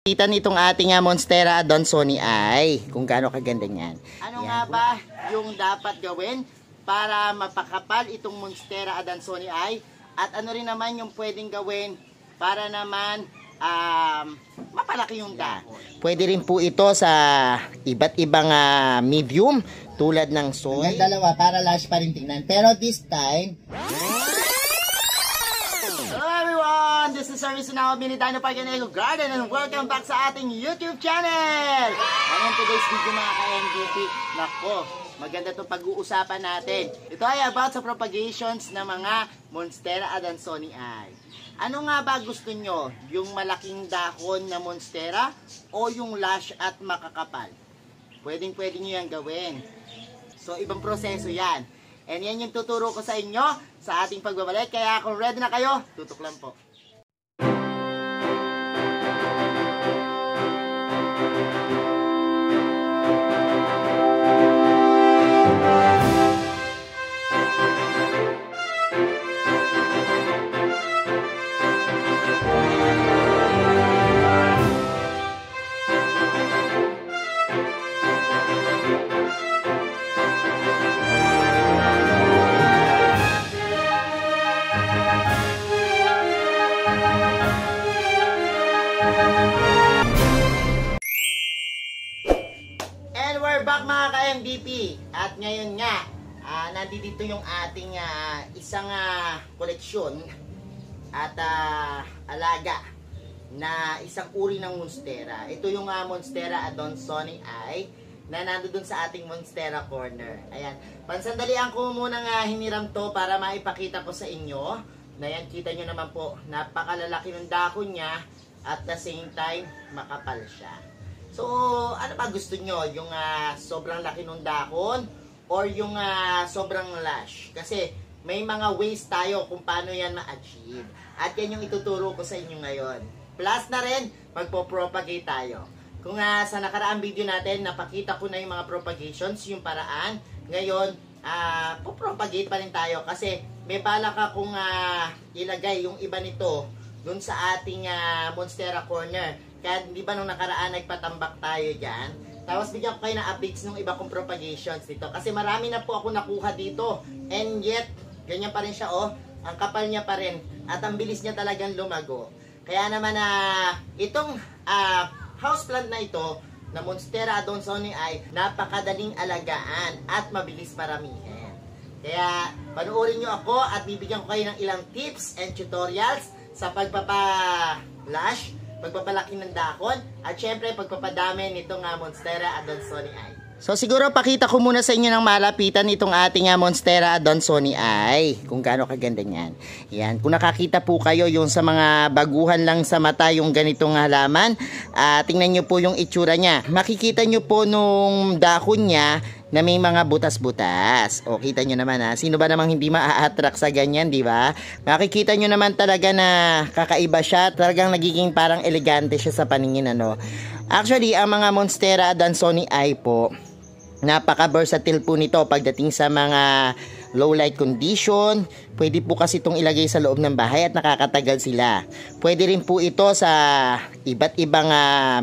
Kita nitong ating Monstera Adansonii ay kung gaano kaganda niyan. Ano nga ba yung dapat gawin para mapakapal itong Monstera Adansonii ay, at ano rin naman yung pwedeng gawin para naman mapalaki yung dahon. Pwede rin po ito sa iba't ibang medium tulad ng soy. Dalawa para lash pa rin tingnan. Pero this time, this is Service Now, Mini Dino Park and Eco Garden, and welcome back sa ating YouTube channel! Ngayon today's video mga ka-MVP, nako, maganda itong pag-uusapan natin. Ito ay about sa propagations ng mga Monstera Adansonii. Ano nga ba gusto nyo? Yung malaking dahon na Monstera o yung lash at makakapal? Pwedeng-pwede nyo yan gawin. So, ibang proseso yan. And yan yung tuturo ko sa inyo sa ating pagbabalik. Kaya kung ready na kayo, tutok lang po. Back mga ka-MVP, at ngayon nga nandito yung ating isang koleksyon at alaga na isang uri ng Monstera. Ito yung Monstera Adansonii na nandoon sa ating Monstera Corner. Ayan, pansandalian ko muna hiniram to para maipakita ko sa inyo na yan, kita nyo naman po, napakalalaki ng dahon niya at the same time makapal siya. So, ano ba gusto nyo? Yung sobrang laki ng dahon or yung sobrang lash? Kasi may mga ways tayo kung paano yan ma-achieve. At yan yung ituturo ko sa inyo ngayon. Plus na rin, magpo-propagate tayo. Kung sa nakaraang video natin, napakita ko na yung mga propagations, yung paraan. Ngayon, po-propagate pa rin tayo kasi may balak akong ilagay yung iba nito dun sa ating Monstera Corner. Kaya di ba nung nakaraan nagpatambak tayo dyan, tapos bigyan ko kayo ng updates ng iba kong propagations dito. Kasi marami na po ako nakuha dito. And yet, ganyan pa rin siya oh. Ang kapal niya pa rin. At ang bilis niya talagang lumago. Kaya naman itong houseplant na ito, na Monstera Adansonii ay napakadaling alagaan at mabilis paramihin. Kaya panoorin nyo ako at bibigyan ko kayo ng ilang tips and tutorials sa pagpapalash, pagpapalaki ng dahon, at syempre pagpapadami nitong Monstera Adansonii. So siguro pakita ko muna sa inyo ng malapitan itong ating Monstera Adansonii. Kung gaano kaganda niyan. Yan, kung nakakita po kayo yung sa mga baguhan lang sa mata yung ganitong halaman, tingnan nyo po yung itsura niya. Makikita nyo po nung dahon niya na may mga butas-butas. O, kita nyo naman sino ba namang hindi maa-attract sa ganyan, di ba? Makikita nyo naman talaga na kakaiba siya. Talagang nagiging parang elegante siya sa paningin, ano. Actually, ang mga Monstera Adansonii po, napaka-versatile po nito pagdating sa mga low light condition. Pwede po kasi itong ilagay sa loob ng bahay at nakakatagal sila. Pwede rin po ito sa iba't ibang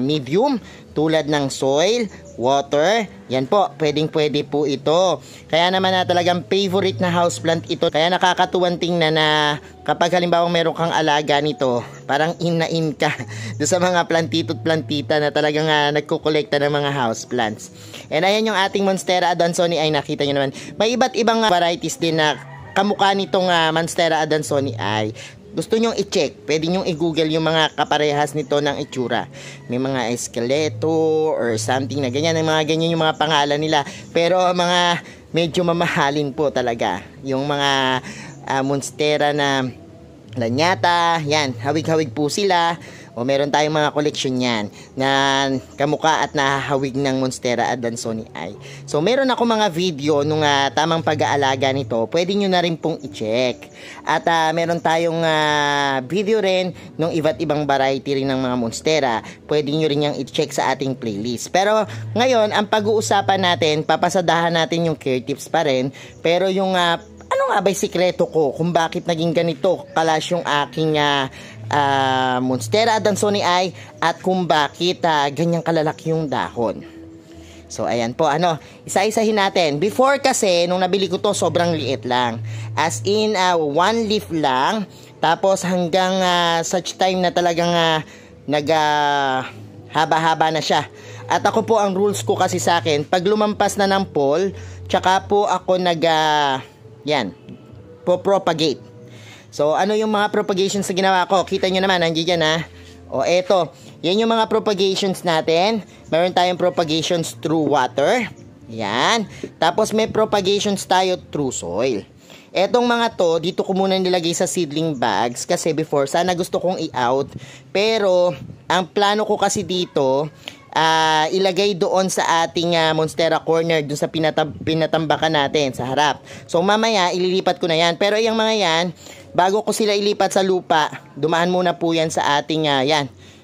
medium tulad ng soil, water. Yan po, pwede po ito. Kaya naman talagang favorite na houseplant ito. Kaya nakakatuwang tingnan na kapag halimbawa meron kang alaga nito, parang in na in ka doon sa mga plantito at plantita na talagang nagkukolekta ng mga houseplants. And ayan yung ating Monstera Adansonii ay nakita nyo naman. May iba't ibang varieties din na kamukha nitong Monstera Adansonii. Gusto nyong i-check, pwede nyong i-google yung mga kaparehas nito ng itsura. May mga eskeleto or something na ganyan. Mga ganyan yung mga pangalan nila. Pero mga medyo mamahalin po talaga. Yung mga Monstera na lanyata, yan, hawig-hawig po sila. O meron tayong mga koleksyon yan na kamukha at nahahawig ng Monstera Adansonii. So meron ako mga video nung tamang pag-aalaga nito. Pwede nyo na rin pong i-check. At meron tayong video rin ng iba't ibang variety rin ng mga Monstera. Pwede nyo rin yung i-check sa ating playlist. Pero ngayon, ang pag-uusapan natin, papasadahan natin yung care tips pa rin. Pero yung ano nga ba'y sikreto ko kung bakit naging ganito kalash yung aking Monstera adansonii at kung bakit ganyang kalalaki yung dahon. So, ayan po, isa-isahin natin. Before kasi, nung nabili ko to, sobrang liit lang. As in, one leaf lang. Tapos, hanggang such time na talagang haba-haba na siya. At ako po, ang rules ko kasi sa akin, pag lumampas na ng pole, tsaka po ako propagate. So, ano yung mga propagations na ginawa ko? Kita nyo naman, nandiyan dyan O, eto. Yan yung mga propagations natin. Meron tayong propagations through water. Yan. Tapos may propagations tayo through soil. Etong mga to, dito ko muna nilagay sa seedling bags kasi before, sana gusto kong i-out. Pero, ang plano ko kasi dito, ilagay doon sa ating Monstera corner, doon sa pinatambakan natin, sa harap. So, mamaya, ililipat ko na yan. Pero yung mga yan, bago ko sila ilipat sa lupa, dumaan muna po yan sa ating,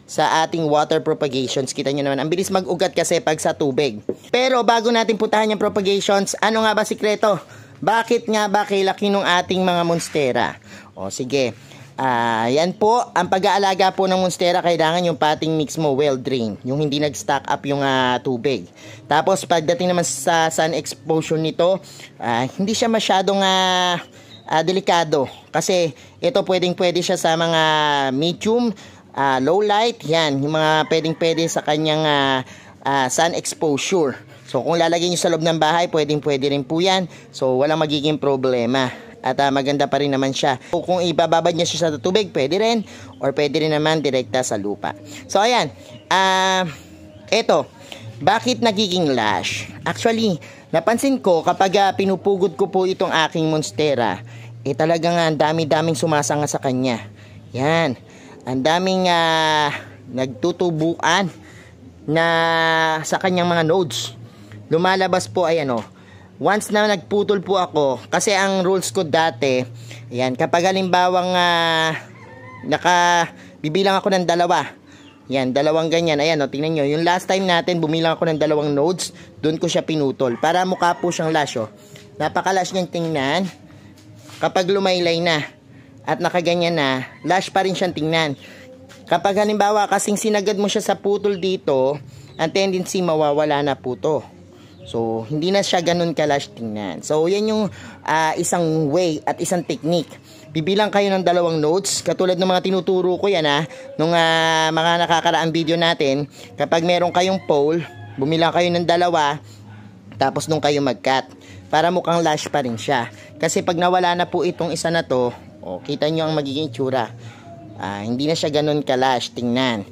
sa ating water propagations. Kita nyo naman, ang bilis mag-ugat kasi pag sa tubig. Pero bago natin puntahan yung propagations, ano nga ba sikreto? Bakit nga ba kailaki ng ating mga monstera? O sige, yan po, ang pag-aalaga po ng monstera, kailangan yung potting mix mo well drained, yung hindi nag-stack up yung tubig. Tapos pagdating naman sa sun exposure nito, hindi siya masyadong delikado. Kasi ito pwede siya sa mga medium, low light, yan, yung mga pwede sa kanyang sun exposure. So, kung lalagay nyo sa loob ng bahay, pwede rin po yan. So, walang magiging problema. At maganda pa rin naman siya. So, kung ibababad niya siya sa tubig, pwede rin. Or pwede rin naman direkta sa lupa. So, ayan. Eto, bakit nagiging lash? Actually, napansin ko kapag pinupugod ko po itong aking monstera, talagang ang dami-daming sumasanga sa kanya. Yan. Ang daming nagtutubuan na sa kanyang mga nodes. Lumalabas po, ayan once na nagputol po ako, kasi ang rules ko dati, ayan, kapag halimbawang bibilang ako ng dalawa, yan, dalawang ganyan, ayan tingnan nyo, yung last time natin, bumilang ako ng dalawang nodes, doon ko siya pinutol, para mukha po siyang lash, napaka-lash niyang tingnan, kapag lumaylay na, at nakaganyan na, lash pa rin siyang tingnan. Kapag halimbawa, kasing sinagad mo siya sa putol dito, ang tendency mawawala na po to. So, hindi na siya ganun ka-lash tingnan. So, yan yung isang way at isang technique. Bibilang kayo ng dalawang nodes, katulad ng mga tinuturo ko yan nung mga nakakaraang video natin. Kapag meron kayong pole, bumilang kayo ng dalawa, tapos nung kayo mag-cut, para mukhang lash pa rin siya. Kasi pag nawala na po itong isa na to, kita nyo ang magiging itsura. Hindi na siya ganun ka-lash tingnan.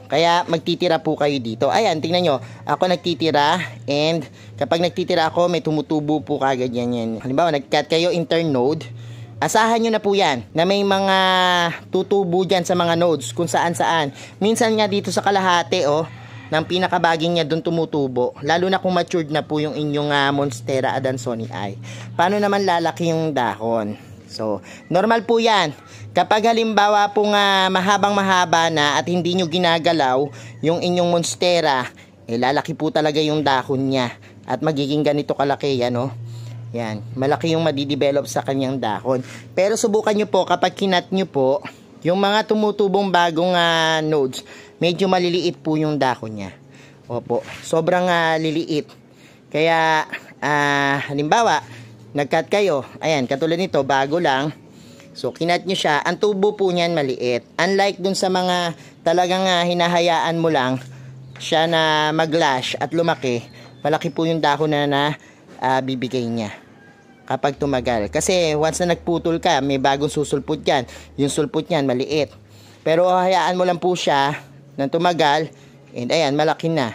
Kaya magtitira po kayo dito. Ayan, tingnan nyo. Ako nagtitira, and kapag nagtitira ako, may tumutubo po kagad yan. Halimbawa, nag-cut kayo internode, asahan nyo na po yan, na may mga tutubo dyan sa mga nodes, kung saan-saan. Minsan nga dito sa kalahati, ng pinakabaging niya doon tumutubo. Lalo na kung matured na po yung inyong Monstera adansonii. Paano naman lalaki yung dahon? So, normal po yan. Kapag halimbawa pong mahabang-mahaba na at hindi nyo ginagalaw yung inyong monstera, lalaki po talaga yung dahon niya. At magiging ganito kalaki yan, Yan, malaki yung madidevelop sa kanyang dahon. Pero subukan nyo po, kapag kinat nyo po, yung mga tumutubong bagong nodes, medyo maliliit po yung dahon niya. Opo, sobrang liliit. Kaya, halimbawa, nag-cut kayo, ayan, katulad nito, bago lang. So, kinat nyo siya, ang tubo po niyan maliit. Unlike dun sa mga talagang hinahayaan mo lang siya na mag-lash at lumaki, malaki po yung dahon na bibigay niya kapag tumagal. Kasi once na nagputol ka, may bagong susulpot yan. Yung sulpot niyan maliit. Pero hayaan mo lang po siya nang tumagal, and ayan, malaki na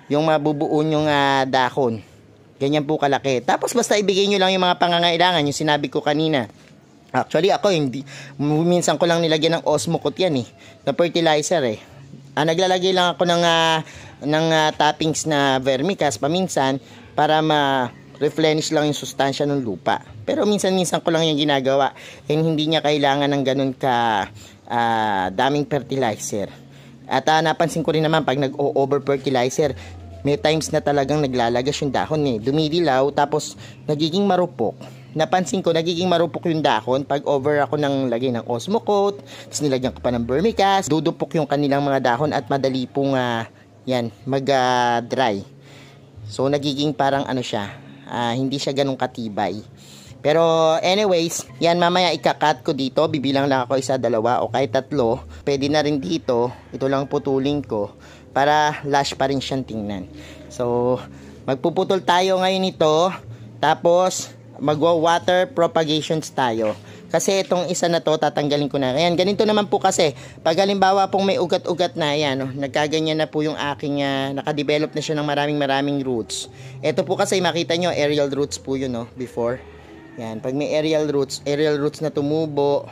yung mabubuo yung dahon. Ganyan po kalaki. Tapos basta ibigay nyo lang yung mga pangangailangan, yung sinabi ko kanina. Actually, ako minsan ko lang nilagyan ng Osmocote yan na fertilizer naglalagay lang ako ng toppings na vermicast paminsan para ma-replenish lang yung sustansya ng lupa. Pero minsan-minsan ko lang yung ginagawa, and hindi niya kailangan ng ganun daming fertilizer. At napansin ko rin naman pag nag-over fertilizer, may times na talagang naglalagas yung dahon dumidilaw, tapos nagiging marupok. napansin ko nagiging marupok yung dahon pag over ako ng lagay ng Osmocote, tapos nilagyan ko pa ng Vermicast, dudupok yung kanilang mga dahon at madali pong mag-dry. So nagiging parang ano siya, hindi siya ganun katibay. Pero anyways, yan mamaya ikakat ko dito, bibilang lang ako 1, 2 o kahit 3. Pwede na rin dito, ito lang putulin ko para lush pa rin siyang tingnan. So magpuputol tayo ngayon ito, tapos magwa-water propagations tayo. Kasi itong isa na to tatanggalin ko na. Ayan, ganito naman po kasi pag halimbawa pong may ugat-ugat na, ayan, nagkaganyan na po yung aking nakadevelop na siya ng maraming roots. Ito po kasi makita nyo, aerial roots po yun, no, before. Yan, pag may aerial roots na tumubo,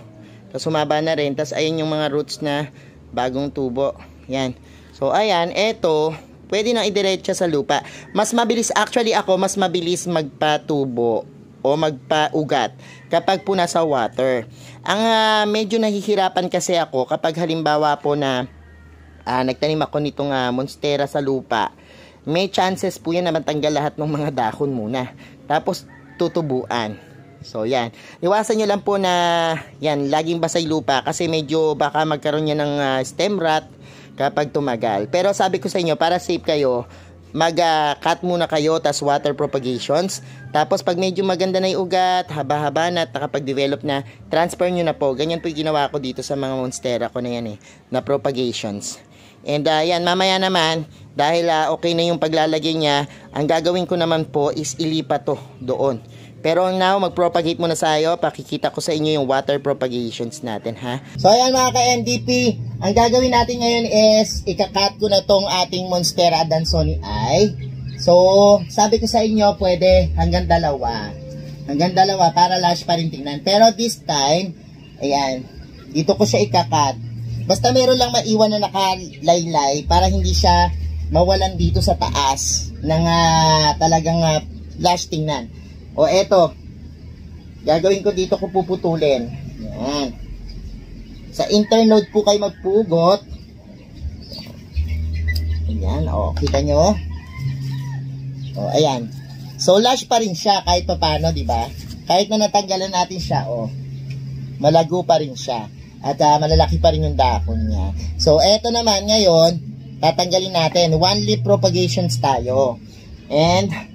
tapos humaba na rin, tapos ayan yung mga roots na bagong tubo. Yan. So ayan, eto, pwede nang idiretsa sa lupa. Mas mabilis, actually ako, mas mabilis magpatubo o magpaugat kapag po nasa water. Ang medyo nahihirapan kasi ako kapag halimbawa po na nagtanim ako nitong monstera sa lupa, may chances po yan na matanggal lahat ng mga dahon muna. Tapos tutubuan. So yan, iwasan nyo lang po na yan, laging basay lupa kasi medyo baka magkaroon yan ng stem rot kapag tumagal. Pero sabi ko sa inyo, para safe kayo, mag-cut muna kayo, tas water propagations. Tapos pag medyo maganda na yung ugat, haba-haba na at nakapag-develop na, transfer nyo na po. Ganyan po yung ginawa ko dito sa mga monstera ko na yan na propagations. And yan, mamaya naman, dahil okay na yung paglalagay niya, ang gagawin ko naman po is ilipat to doon. Pero now, mag-propagate muna tayo. Pakikita ko sa inyo yung water propagations natin, ha? So, ayan mga ka-MDP. Ang gagawin natin ngayon is, ikakat ko na tong ating Monstera Adansonii. So, sabi ko sa inyo, pwede hanggang 2. Hanggang 2 para lush pa rin tingnan. Pero this time, ayan, dito ko siya ikakat. Basta meron lang maiwan na nakalaylay para hindi siya mawalan dito sa taas ng talagang lush tingnan. O eto, gagawin ko dito ko puputulin. Yan. Sa internode po kayo magpugot. Ayan, o, kita nyo? O, ayan. So, lush pa rin siya kahit papano, di ba? Kahit na natanggalan natin siya, o, malago pa rin siya. At malalaki pa rin yung dahon niya. So, eto naman ngayon, tatanggalin natin. 1 leaf propagations tayo. And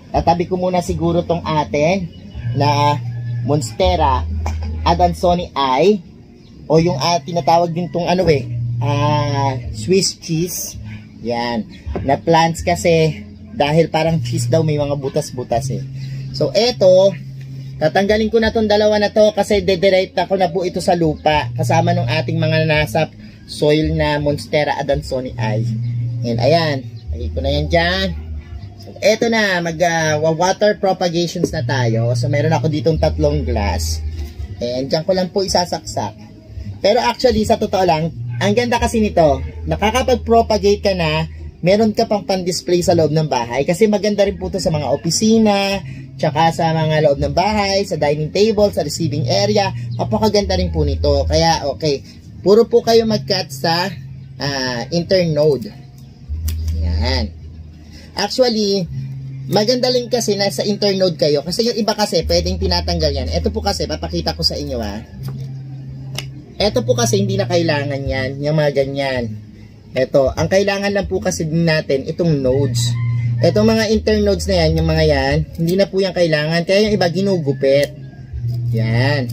tatabi ko muna siguro tong atin na Monstera Adansonii o yung tinatawag din tong Swiss cheese. Yan. Na plants kasi dahil parang cheese daw may mga butas-butas eh. So eto, tatanggalin ko na tong dalawa na to kasi dediretect ako na po ito sa lupa kasama ng ating mga nasa soil na Monstera Adansonii. And ayan, lagay ko na yan dyan. Eto na, mag-water propagations na tayo. So, meron ako ditong 3 glass. And dyan ko lang po isasaksak. Pero actually, sa totoo lang, ang ganda kasi nito, nakakapag-propagate ka na, meron ka pang pan-display sa loob ng bahay. Kasi maganda rin po ito sa mga opisina, tsaka sa mga loob ng bahay, sa dining table, sa receiving area. Kapakaganda rin po nito. Kaya, okay. Puro po kayo mag-cut sa internode. Yan. Actually, maganda lang kasi na sa internode kayo. Kasi yung iba kasi, pwedeng tinatanggal yan. Ito po kasi, papakita ko sa inyo Ito po kasi, hindi na kailangan yan. Yung mga ganyan. Ito, ang kailangan lang po kasi din natin, itong nodes. Itong mga internodes na yan, yung mga yan, hindi na po yan kailangan. Kaya yung iba, ginugupit. Yan.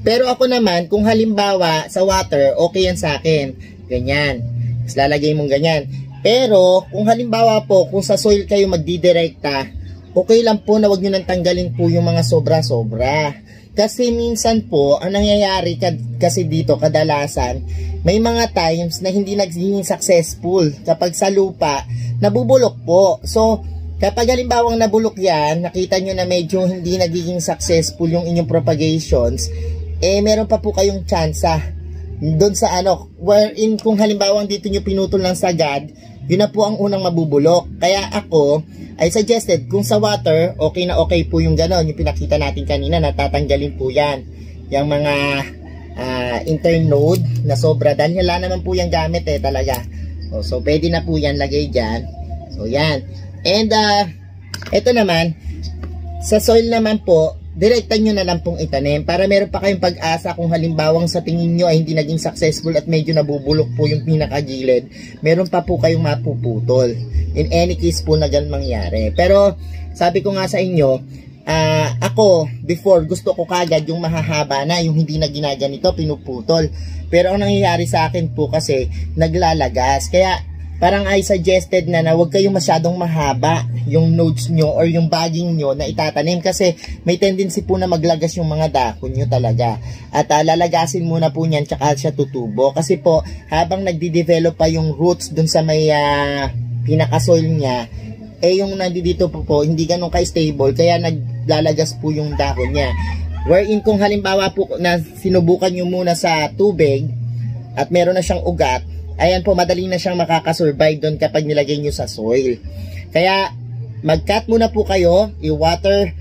Pero ako naman, kung halimbawa, sa water, okay yan sa akin. Ganyan. Tapos lalagay mong ganyan. Pero, kung halimbawa po, kung sa soil kayo magdidirekta, okay lang po na wag nyo nang tanggalin po yung mga sobra-sobra. Kasi minsan po, ang nangyayari kasi dito, kadalasan, may mga times na hindi nagiging successful. Kapag sa lupa, nabubulok po. So, kapag halimbawang nabulok yan, nakita nyo na medyo hindi nagiging successful yung inyong propagations, meron pa po kayong tsansa doon sa wherein kung halimbawang dito nyo pinutol ng sagad, yun na po ang unang mabubulok. Kaya ako, I suggested, kung sa water, okay na okay po yung ganon. Yung pinakita natin kanina, natatanggalin po yan. Yung mga internode na sobra. Dahil wala naman po yung gamit talaga. So, pwede na po yan lagay dyan. So, yan. And, ito naman, sa soil naman po, direktan nyo na lang pong itanim para meron pa kayong pag-asa kung halimbawang sa tingin nyo ay hindi naging successful at medyo nabubulok po yung pinakagilid, meron pa po kayong mapuputol. In any case po na ganun mangyari. Pero sabi ko nga sa inyo, ako before gusto ko kagad yung mahahaba na, yung hindi na ginaganito, pinuputol. Pero ang nangyayari sa akin po kasi naglalagas. Kaya parang I suggested na huwag kayong masyadong mahaba yung nodes nyo or yung bagging nyo na itatanim kasi may tendency po na maglagas yung mga dahon nyo talaga. At lalagasin muna po niyan tsaka siya tutubo. Kasi po habang nagde-develop pa yung roots dun sa may pinaka-soil niya, yung nandito po hindi ganun ka-stable kaya naglalagas po yung dahon niya. Wherein kung halimbawa po na sinubukan nyo muna sa tubig at meron na siyang ugat, ayan po, madali na siyang makakasurvive doon kapag nilagay nyo sa soil. Kaya, mag-cut muna po kayo, i-water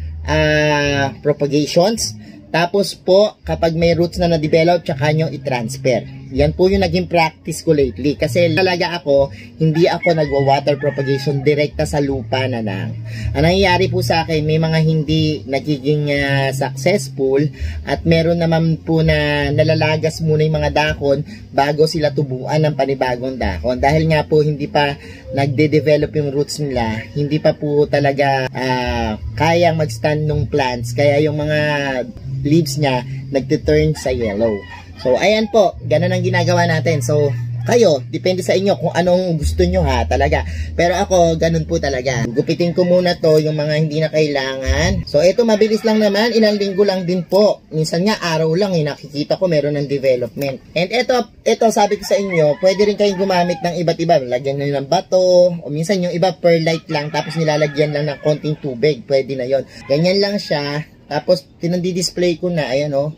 propagations. Tapos po, kapag may roots na na-develop, tsaka nyo i-transfer. Yan po yung naging practice ko lately. Kasi talaga ako, hindi ako nagwa-water propagation direkta sa lupa na lang. Ang nangyayari po sa akin, may mga hindi nagiging successful at meron naman po na nalalagas muna yung mga dahon bago sila tubuan ng panibagong dahon. Dahil nga po, hindi pa nagde-develop yung roots nila, hindi pa po talaga kayang mag-stand ng plants. Kaya yung mga leaves niya nagte-turn sa yellow. So, ayan po, ganun ang ginagawa natin. So, kayo, depende sa inyo kung anong gusto nyo ha, talaga. Pero ako, ganun po talaga. Gupitin ko muna to, yung mga hindi na kailangan. So, ito mabilis lang naman, ilang linggo lang din po. Minsan nga, araw lang, nakikita ko meron ng development. And ito, sabi ko sa inyo, pwede rin kayong gumamit ng iba't iba. Lagyan nyo ng bato, o minsan yung iba perlite lang, tapos nilalagyan lang ng konting tubig. Pwede na yon. Ganyan lang siya. Tapos, tinandi-display ko na, ayan o.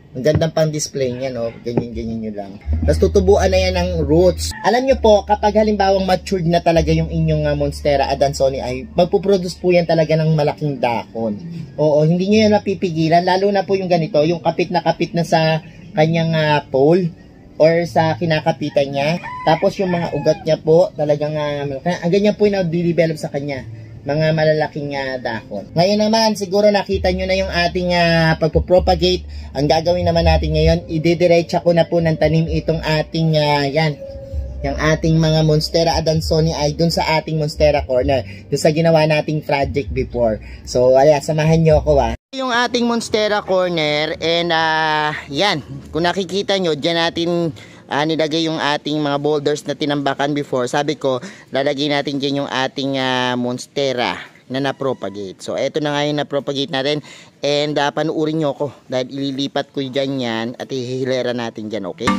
Ang gandang pang display niya, no? Ganyan-ganyan nyo lang. Tapos, tutubuan na yan ng roots. Alam nyo po, kapag halimbawang matured na talaga yung inyong Monstera adansonii, ay magpuproduce po yan talaga ng malaking dahon. Oo, hindi nyo yan napipigilan. Lalo na po yung ganito, yung kapit na sa kanyang pole or sa kinakapitan niya. Tapos, yung mga ugat niya po, talagang, ang ganyan po yung na-develop sa kanya. Mga malalaking dahon. Ngayon naman, siguro nakita nyo na yung ating pagpropagate. Ang gagawin naman natin ngayon, idediretsa ko na po ng tanim itong ating, yung ating mga Monstera adansonii ay dun sa ating Monstera corner. Dun sa ginawa nating project before. So, samahan nyo ako Yung ating Monstera corner, and yan, kung nakikita nyo, dyan natin nilagay yung ating mga boulders na tinambakan before. Sabi ko, lalagay natin dyan yung ating Monstera na na-propagate. So, eto na nga yung na-propagate natin. And panuurin nyo ko dahil ililipat ko dyan yan at ihihilera natin dyan, okay?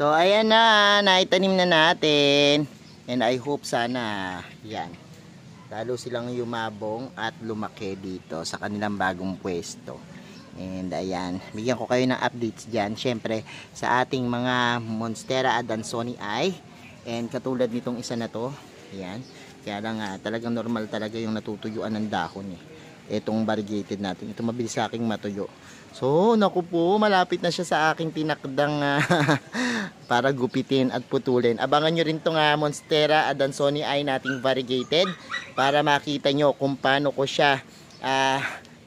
So, ayan na, naitanim na natin. And I hope sana, yan, lalo silang yumabong at lumaki dito sa kanilang bagong pwesto. And ayan, bigyan ko kayo ng updates dyan. Siyempre, sa ating mga Monstera adansonii. And katulad nitong isa na to, ayan. Kaya lang talagang normal talaga yung natutuyuan ng dahon Itong variegated natin. Ito mabilis sa aking matuyo. So, naku po, malapit na siya sa aking tinakdang para gupitin at putulin. Abangan nyo rin itong Monstera adansonii nating variegated para makita nyo kung paano ko siya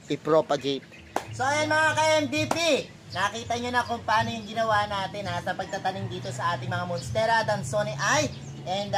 i-propagate. So, ayan mga ka-MDP, nakita nyo na kung paano yung ginawa natin sa pagtatanim dito sa ating mga Monstera adansonii. And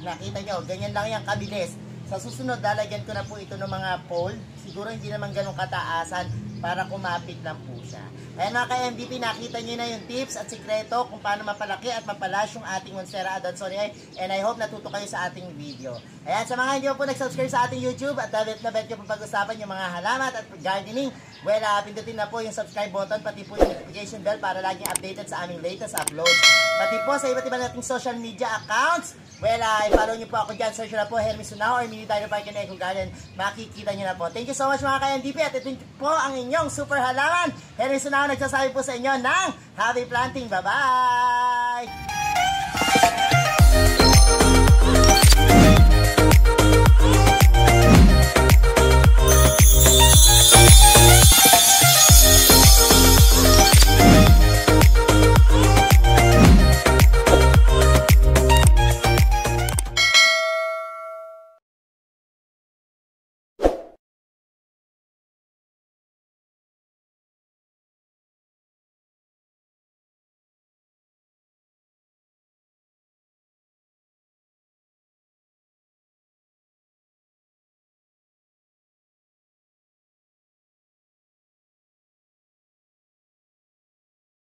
nakita nyo, ganyan lang yung kabilis. Sa susunod, lalagyan ko na po ito ng mga pole. Siguro hindi naman ganun kataasan. para kumapit lang po siya. Ayan mga ka-MVP, nakita nyo na yung tips at sikreto kung paano mapalaki at mapalash yung ating Monstera Adansonii, and I hope natuto kayo sa ating video. Ayan, sa mga hindi po nag-subscribe sa ating YouTube at na bet nyo po pag-usapan yung mga halaman at gardening, well, pindutin na po yung subscribe button, pati po yung notification bell para laging updated sa aming latest upload. Pati po sa iba't iba nating social media accounts, well, i-follow nyo po ako dyan, search nyo na po Hermes Sunao or Mini Dino Park and Eco Garden, makikita nyo na po. Thank you so much mga ka-MVP, at ito po ang inyong super halaman. Hermes Sunao nagsasabi po sa inyo ng happy planting. Bye-bye!